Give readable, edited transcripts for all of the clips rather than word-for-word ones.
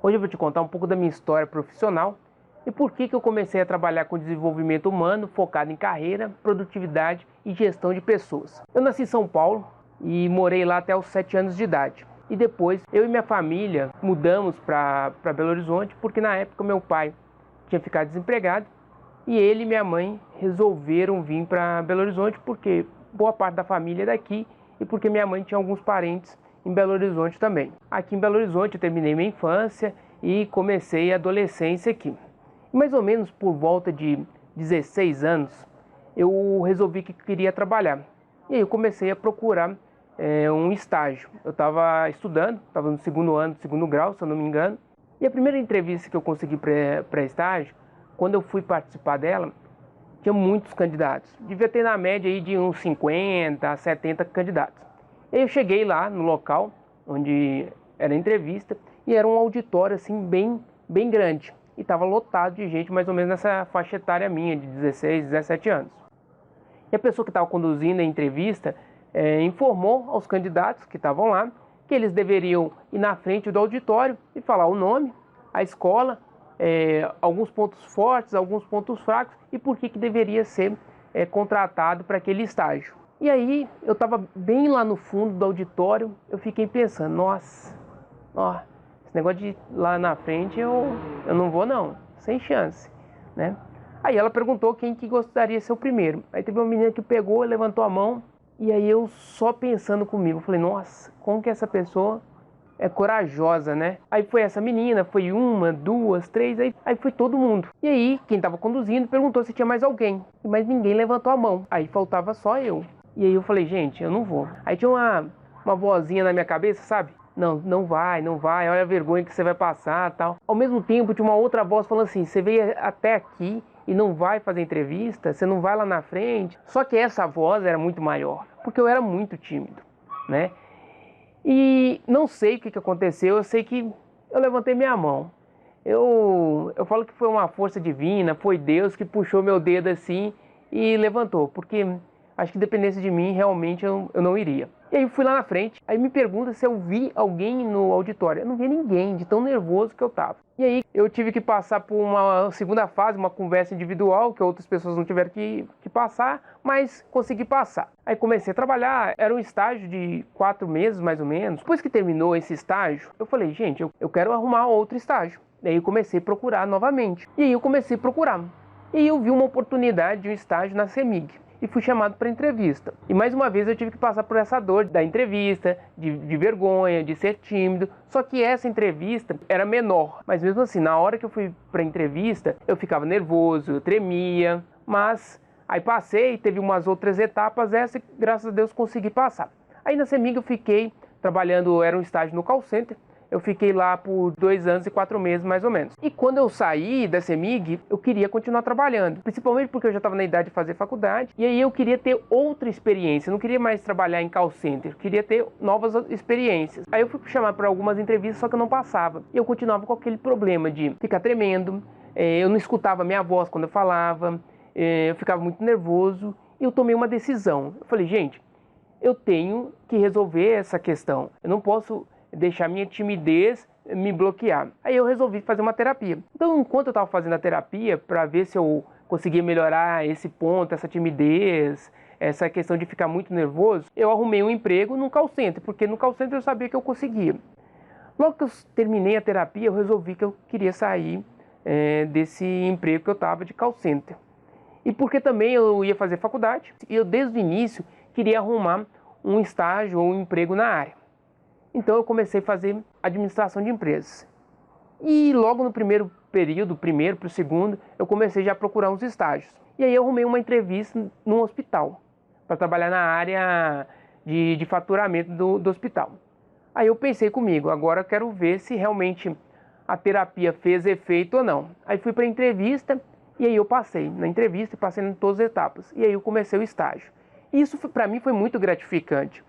Hoje eu vou te contar um pouco da minha história profissional e por que eu comecei a trabalhar com desenvolvimento humano focado em carreira, produtividade e gestão de pessoas. Eu nasci em São Paulo e morei lá até os 7 anos de idade. E depois eu e minha família mudamos para Belo Horizonte porque na época meu pai tinha ficado desempregado e ele e minha mãe resolveram vir para Belo Horizonte porque boa parte da família é daqui e porque minha mãe tinha alguns parentes em Belo Horizonte também. Aqui em Belo Horizonte eu terminei minha infância e comecei a adolescência aqui. E mais ou menos por volta de 16 anos eu resolvi que queria trabalhar. E aí eu comecei a procurar um estágio. Eu estava estudando, estava no segundo ano, segundo grau, se eu não me engano. E a primeira entrevista que eu consegui para estágio, quando eu fui participar dela, tinha muitos candidatos. Devia ter na média aí de uns 50 a 70 candidatos. E eu cheguei lá no local onde era a entrevista e era um auditório assim bem grande. E estava lotado de gente mais ou menos nessa faixa etária minha, de 16, 17 anos. E a pessoa que estava conduzindo a entrevista informou aos candidatos que estavam lá que eles deveriam ir na frente do auditório e falar o nome, a escola, alguns pontos fortes, alguns pontos fracos e por que deveria ser contratado para aquele estágio. E aí eu estava bem lá no fundo do auditório, eu fiquei pensando, nossa, esse negócio de ir lá na frente eu não vou não, sem chance, né? Aí ela perguntou quem que gostaria de ser o primeiro. Aí teve uma menina que pegou, levantou a mão e aí eu só pensando comigo, falei, nossa, como que essa pessoa é corajosa, né? Aí foi essa menina, foi uma, duas, três, aí foi todo mundo. E aí quem estava conduzindo perguntou se tinha mais alguém, mas ninguém levantou a mão, aí faltava só eu. E aí eu falei, gente, eu não vou. Aí tinha uma vozinha na minha cabeça, sabe? Não vai, olha a vergonha que você vai passar, tal. Ao mesmo tempo tinha uma outra voz falando assim, você veio até aqui e não vai fazer entrevista, você não vai lá na frente. Só que essa voz era muito maior, porque eu era muito tímido, né? E não sei o que aconteceu, eu sei que eu levantei minha mão. Eu falo que foi uma força divina, foi Deus que puxou meu dedo assim e levantou, porque acho que dependesse de mim, realmente eu não iria. E aí eu fui lá na frente, aí me pergunta se eu vi alguém no auditório. Eu não vi ninguém, de tão nervoso que eu tava. E aí eu tive que passar por uma segunda fase, uma conversa individual, que outras pessoas não tiveram que passar, mas consegui passar. Aí comecei a trabalhar, era um estágio de 4 meses mais ou menos. Depois que terminou esse estágio, eu falei, gente, eu quero arrumar outro estágio. E aí eu comecei a procurar novamente. E aí eu comecei a procurar. E eu vi uma oportunidade de um estágio na CEMIG. E fui chamado para entrevista. E mais uma vez eu tive que passar por essa dor da entrevista, de vergonha, de ser tímido. Só que essa entrevista era menor. Mas mesmo assim, na hora que eu fui para a entrevista, eu ficava nervoso, eu tremia. Mas aí passei, teve umas outras etapas, essa graças a Deus consegui passar. Aí na CEMIG eu fiquei trabalhando, era um estágio no call center. Eu fiquei lá por 2 anos e 4 meses, mais ou menos. E quando eu saí da CEMIG, eu queria continuar trabalhando. Principalmente porque eu já estava na idade de fazer faculdade. E aí eu queria ter outra experiência. Eu não queria mais trabalhar em call center. Eu queria ter novas experiências. Aí eu fui chamar para algumas entrevistas, só que eu não passava. E eu continuava com aquele problema de ficar tremendo. Eu não escutava minha voz quando eu falava. Eu ficava muito nervoso. E eu tomei uma decisão. Eu falei, gente, eu tenho que resolver essa questão. Eu não posso deixar minha timidez me bloquear. Aí eu resolvi fazer uma terapia. Então, enquanto eu estava fazendo a terapia, para ver se eu conseguia melhorar esse ponto, essa timidez, essa questão de ficar muito nervoso, eu arrumei um emprego no call center, porque no call center eu sabia que eu conseguia. Logo que eu terminei a terapia, eu resolvi que eu queria sair desse emprego que eu estava de call center. E porque também eu ia fazer faculdade, e eu desde o início queria arrumar um estágio ou um emprego na área. Então eu comecei a fazer administração de empresas. E logo no primeiro período, primeiro para o segundo, eu comecei já a procurar uns estágios. E aí eu arrumei uma entrevista num hospital, para trabalhar na área de faturamento do hospital. Aí eu pensei comigo, agora eu quero ver se realmente a terapia fez efeito ou não. Aí fui para a entrevista e aí eu passei na entrevista e passei em todas as etapas. E aí eu comecei o estágio. E isso para mim foi muito gratificante,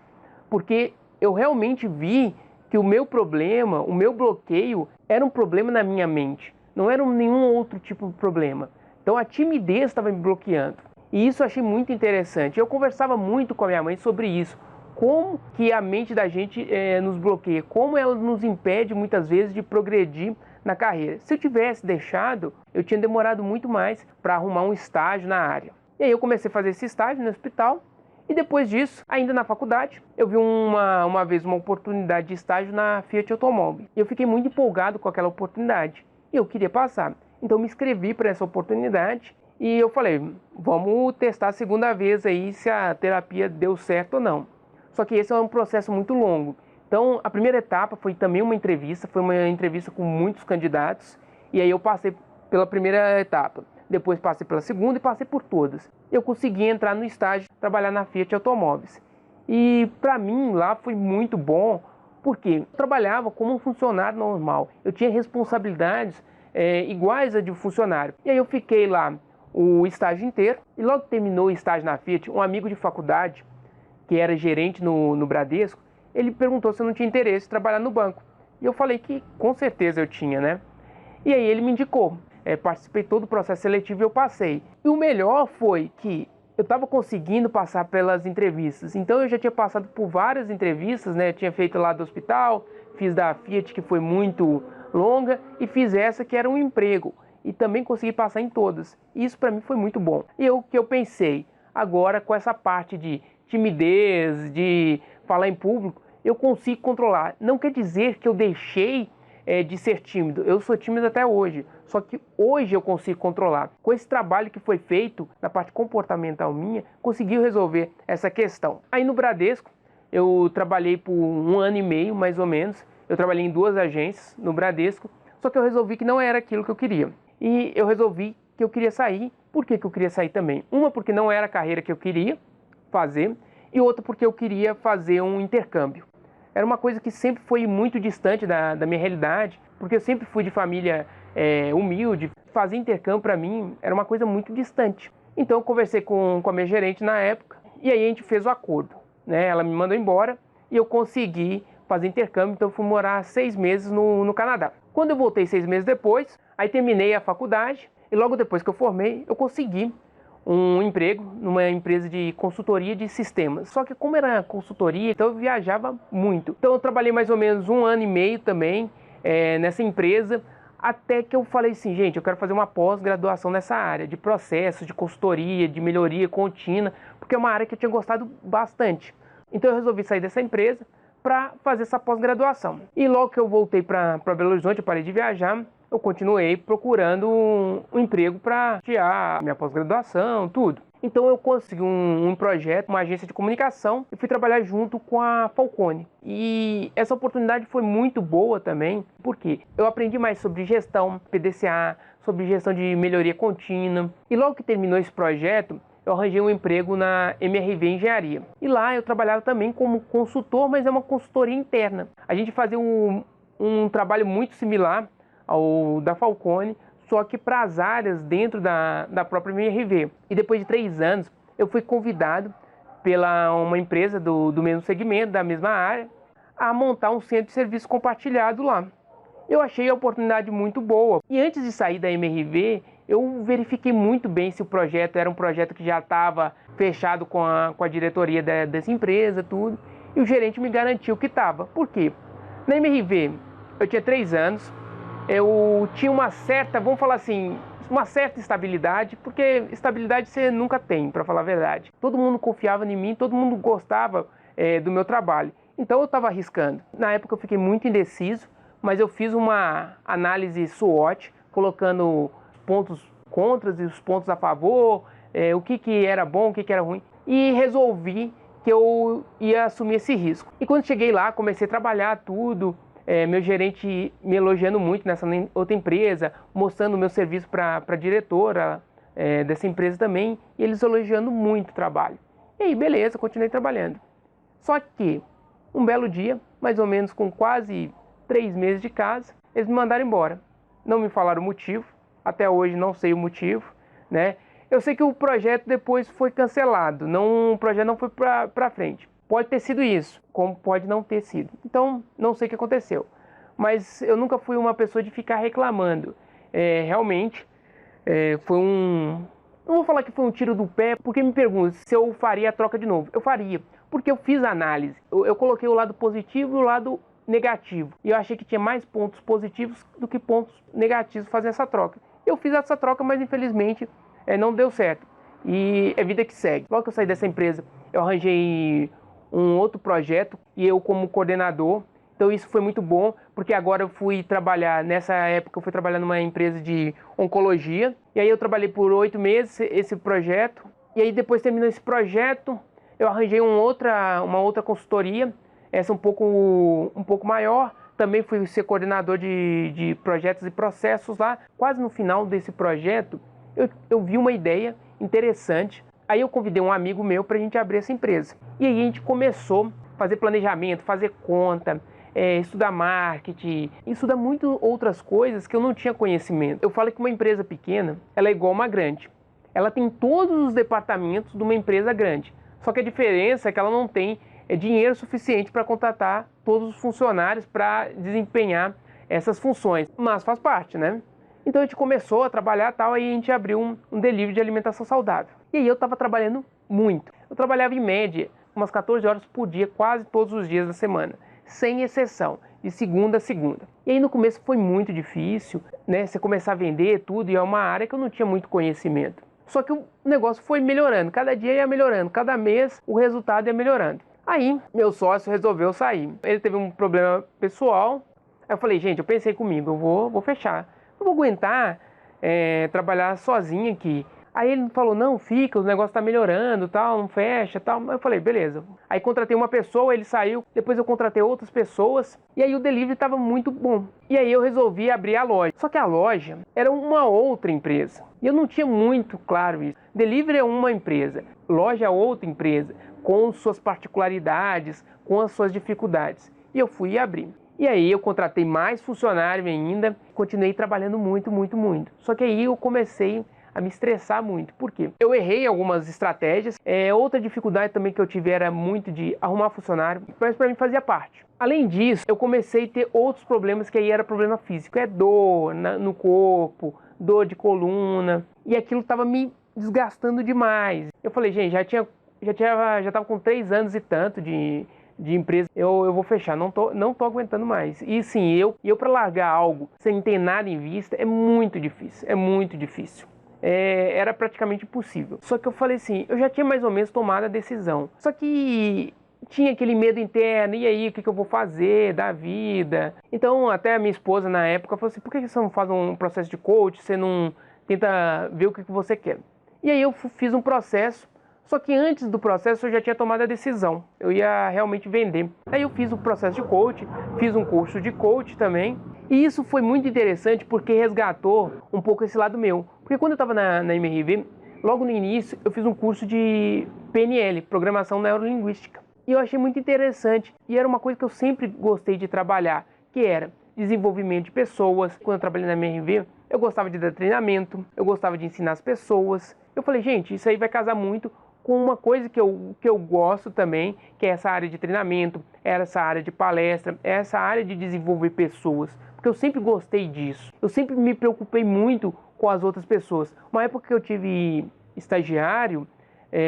porque eu realmente vi que o meu problema, o meu bloqueio, era um problema na minha mente. Não era nenhum outro tipo de problema. Então a timidez estava me bloqueando. E isso eu achei muito interessante. Eu conversava muito com a minha mãe sobre isso. como que a mente da gente nos bloqueia, como ela nos impede muitas vezes de progredir na carreira. Se eu tivesse deixado, eu tinha demorado muito mais para arrumar um estágio na área. E aí eu comecei a fazer esse estágio no hospital e depois disso, ainda na faculdade, eu vi uma vez uma oportunidade de estágio na Fiat Automóvel. E eu fiquei muito empolgado com aquela oportunidade e eu queria passar. Então eu me inscrevi para essa oportunidade e eu falei, vamos testar a segunda vez aí se a terapia deu certo ou não. Só que esse é um processo muito longo. Então, a primeira etapa foi também uma entrevista, foi uma entrevista com muitos candidatos, e aí eu passei pela primeira etapa. Depois passei pela segunda e passei por todas. Eu consegui entrar no estágio, trabalhar na Fiat Automóveis. E para mim lá foi muito bom, porque eu trabalhava como um funcionário normal. Eu tinha responsabilidades iguais a de um funcionário. E aí eu fiquei lá o estágio inteiro, e logo que terminou o estágio na Fiat, um amigo de faculdade, que era gerente no Bradesco, ele perguntou se eu não tinha interesse em trabalhar no banco. E eu falei que com certeza eu tinha, né? E aí ele me indicou. Participei todo o processo seletivo e eu passei. E o melhor foi que eu estava conseguindo passar pelas entrevistas. Então eu já tinha passado por várias entrevistas, né? Eu tinha feito lá do hospital, fiz da Fiat, que foi muito longa, e fiz essa que era um emprego. E também consegui passar em todas. E isso para mim foi muito bom. E o que eu pensei, agora com essa parte de timidez, de falar em público, eu consigo controlar. Não quer dizer que eu deixei de ser tímido. Eu sou tímido até hoje. Só que hoje eu consigo controlar. Com esse trabalho que foi feito na parte comportamental minha, conseguiu resolver essa questão. Aí no Bradesco, eu trabalhei por 1 ano e meio, mais ou menos. Eu trabalhei em 2 agências no Bradesco. Só que eu resolvi que não era aquilo que eu queria. E eu resolvi que eu queria sair. Por que eu queria sair também? Uma, porque não era a carreira que eu queria fazer, e outra porque eu queria fazer um intercâmbio. Era uma coisa que sempre foi muito distante da minha realidade, porque eu sempre fui de família humilde. Fazer intercâmbio para mim era uma coisa muito distante. Então eu conversei com a minha gerente na época, e aí a gente fez o acordo, né? Ela me mandou embora e eu consegui fazer intercâmbio, então eu fui morar 6 meses no Canadá. Quando eu voltei 6 meses depois, aí terminei a faculdade, e logo depois que eu formei, eu consegui um emprego numa empresa de consultoria de sistemas. Só que como era consultoria, então eu viajava muito. Então eu trabalhei mais ou menos 1 ano e meio também nessa empresa, até que eu falei assim, gente, eu quero fazer uma pós-graduação nessa área de processos, de consultoria, de melhoria contínua, porque é uma área que eu tinha gostado bastante. Então eu resolvi sair dessa empresa para fazer essa pós-graduação. E logo que eu voltei para Belo Horizonte, eu parei de viajar, eu continuei procurando um emprego para tirar minha pós-graduação, tudo. Então eu consegui um projeto, uma agência de comunicação, e fui trabalhar junto com a Falcone. E essa oportunidade foi muito boa também, porque eu aprendi mais sobre gestão, PDCA, sobre gestão de melhoria contínua. E logo que terminou esse projeto, eu arranjei um emprego na MRV Engenharia. E lá eu trabalhava também como consultor, mas é uma consultoria interna. A gente fazia um trabalho muito similar ao da Falcone, só que para as áreas dentro da própria MRV. E depois de 3 anos, eu fui convidado pela uma empresa do mesmo segmento, da mesma área, a montar um centro de serviço compartilhado lá. Eu achei a oportunidade muito boa. E antes de sair da MRV, eu verifiquei muito bem se o projeto era um projeto que já estava fechado com a diretoria dessa empresa, tudo. E o gerente me garantiu que estava. Por quê? Na MRV, eu tinha 3 anos, eu tinha uma certa, vamos falar assim, uma certa estabilidade, porque estabilidade você nunca tem, para falar a verdade. Todo mundo confiava em mim, todo mundo gostava do meu trabalho. Então eu estava arriscando. Na época eu fiquei muito indeciso, mas eu fiz uma análise SWOT, colocando pontos contras e os pontos a favor, o que era bom, o que era ruim, e resolvi que eu ia assumir esse risco. E quando cheguei lá, comecei a trabalhar tudo, meu gerente me elogiando muito nessa outra empresa, mostrando o meu serviço para a diretora dessa empresa também, e eles elogiando muito o trabalho. E aí, beleza, continuei trabalhando. Só que, um belo dia, mais ou menos com quase 3 meses de casa, eles me mandaram embora. Não me falaram o motivo, até hoje não sei o motivo, né? Eu sei que o projeto depois foi cancelado, o projeto não foi para frente. Pode ter sido isso, como pode não ter sido. Então, não sei o que aconteceu. Mas eu nunca fui uma pessoa de ficar reclamando. Realmente, foi um... Não vou falar que foi um tiro do pé, porque me perguntam se eu faria a troca de novo. Eu faria, porque eu fiz a análise. Eu coloquei o lado positivo e o lado negativo. E eu achei que tinha mais pontos positivos do que pontos negativos fazer essa troca. Eu fiz essa troca, mas infelizmente não deu certo. E é vida que segue. Logo que eu saí dessa empresa, eu arranjei um outro projeto e eu como coordenador. Então isso foi muito bom, porque agora eu fui trabalhar, nessa época eu fui trabalhar numa empresa de oncologia. E aí eu trabalhei por 8 meses esse projeto. E aí depois terminou esse projeto, eu arranjei uma outra consultoria, essa um pouco maior. Também fui ser coordenador de projetos e processos lá. Quase no final desse projeto, eu vi uma ideia interessante. Aí eu convidei um amigo meu para a gente abrir essa empresa. E aí a gente começou a fazer planejamento, fazer conta, estudar marketing, estudar muito outras coisas que eu não tinha conhecimento. Eu falo que uma empresa pequena, ela é igual a uma grande. Ela tem todos os departamentos de uma empresa grande. Só que a diferença é que ela não tem dinheiro suficiente para contratar todos os funcionários para desempenhar essas funções. Mas faz parte, né? Então a gente começou a trabalhar tal, aí a gente abriu um delivery de alimentação saudável. E aí eu estava trabalhando muito. Eu trabalhava em média umas 14 horas por dia, quase todos os dias da semana, sem exceção, de segunda a segunda. E aí no começo foi muito difícil, né? Você começar a vender tudo, e é uma área que eu não tinha muito conhecimento. Só que o negócio foi melhorando, cada dia ia melhorando, cada mês o resultado ia melhorando. Aí meu sócio resolveu sair. Ele teve um problema pessoal. Aí eu falei, gente, eu pensei comigo, eu vou fechar. Eu vou aguentar trabalhar sozinho aqui. Aí ele falou, não, fica, o negócio tá melhorando, tal, não fecha, tal. Eu falei, beleza. Aí contratei uma pessoa, ele saiu, depois eu contratei outras pessoas, e aí o delivery estava muito bom. E aí eu resolvi abrir a loja. Só que a loja era uma outra empresa. E eu não tinha muito claro isso. Delivery é uma empresa, loja é outra empresa, com suas particularidades, com as suas dificuldades. E eu fui abrir. E aí eu contratei mais funcionário ainda, continuei trabalhando muito. Só que aí eu comecei a me estressar muito. Por quê? Eu errei algumas estratégias. Outra dificuldade também que eu tive era muito de arrumar funcionário, mas para mim fazia parte. Além disso, eu comecei a ter outros problemas, que aí era problema físico. Dor no corpo, dor de coluna, e aquilo estava me desgastando demais. Eu falei, gente, já estava com 3 anos e tanto de empresa, eu vou fechar, não tô aguentando mais. E sim, eu para largar algo sem ter nada em vista é muito difícil. Era praticamente impossível. Só que eu falei assim, eu já tinha mais ou menos tomado a decisão. Só que tinha aquele medo interno, e aí, o que eu vou fazer da vida? Então, até a minha esposa na época falou assim, por que você não faz um processo de coach, você não tenta ver o que você quer? E aí eu fiz um processo. Só que antes do processo eu já tinha tomado a decisão, eu ia realmente vender. Aí eu fiz o processo de coach, fiz um curso de coach também. E isso foi muito interessante porque resgatou um pouco esse lado meu. Porque quando eu estava na MRV, logo no início eu fiz um curso de PNL, Programação Neurolinguística. E eu achei muito interessante e era uma coisa que eu sempre gostei de trabalhar, que era desenvolvimento de pessoas. Quando eu trabalhei na MRV, eu gostava de dar treinamento, eu gostava de ensinar as pessoas. Eu falei, gente, isso aí vai casar muito com uma coisa que eu gosto também, que é essa área de treinamento, essa área de palestra, essa área de desenvolver pessoas, porque eu sempre gostei disso. Eu sempre me preocupei muito com as outras pessoas. Uma época que eu tive estagiário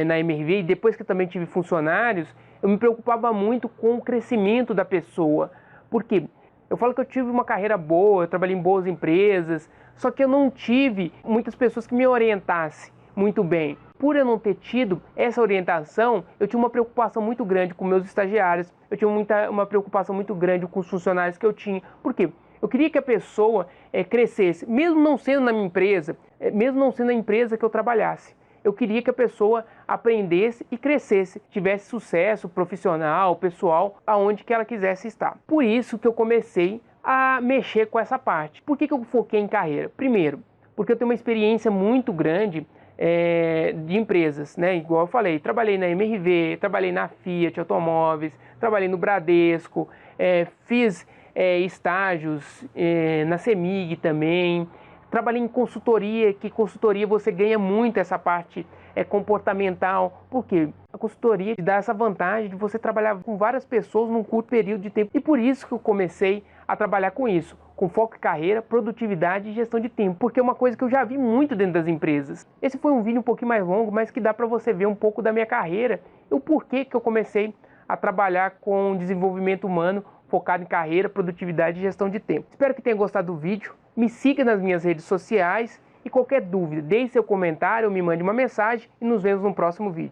na MRV, e depois que eu também tive funcionários, eu me preocupava muito com o crescimento da pessoa. Por quê? Eu falo que eu tive uma carreira boa, eu trabalhei em boas empresas, só que eu não tive muitas pessoas que me orientassem muito bem. Por eu não ter tido essa orientação, eu tinha uma preocupação muito grande com meus estagiários, eu tinha uma preocupação muito grande com os funcionários que eu tinha. Por quê? Eu queria que a pessoa crescesse, mesmo não sendo na minha empresa, mesmo não sendo na empresa que eu trabalhasse. Eu queria que a pessoa aprendesse e crescesse, tivesse sucesso profissional, pessoal, aonde que ela quisesse estar. Por isso que eu comecei a mexer com essa parte. Por que eu foquei em carreira? Primeiro, porque eu tenho uma experiência muito grande de empresas, né? Igual eu falei, trabalhei na MRV, trabalhei na Fiat Automóveis, trabalhei no Bradesco, fiz estágios na CEMIG também, trabalhei em consultoria, que consultoria você ganha muito essa parte comportamental, porque a consultoria te dá essa vantagem de você trabalhar com várias pessoas num curto período de tempo, e por isso que eu comecei a trabalhar com isso, com foco em carreira, produtividade e gestão de tempo, porque é uma coisa que eu já vi muito dentro das empresas. Esse foi um vídeo um pouquinho mais longo, mas que dá para você ver um pouco da minha carreira e o porquê que eu comecei a trabalhar com desenvolvimento humano focado em carreira, produtividade e gestão de tempo. Espero que tenha gostado do vídeo, me siga nas minhas redes sociais e qualquer dúvida, deixe seu comentário ou me mande uma mensagem e nos vemos no próximo vídeo.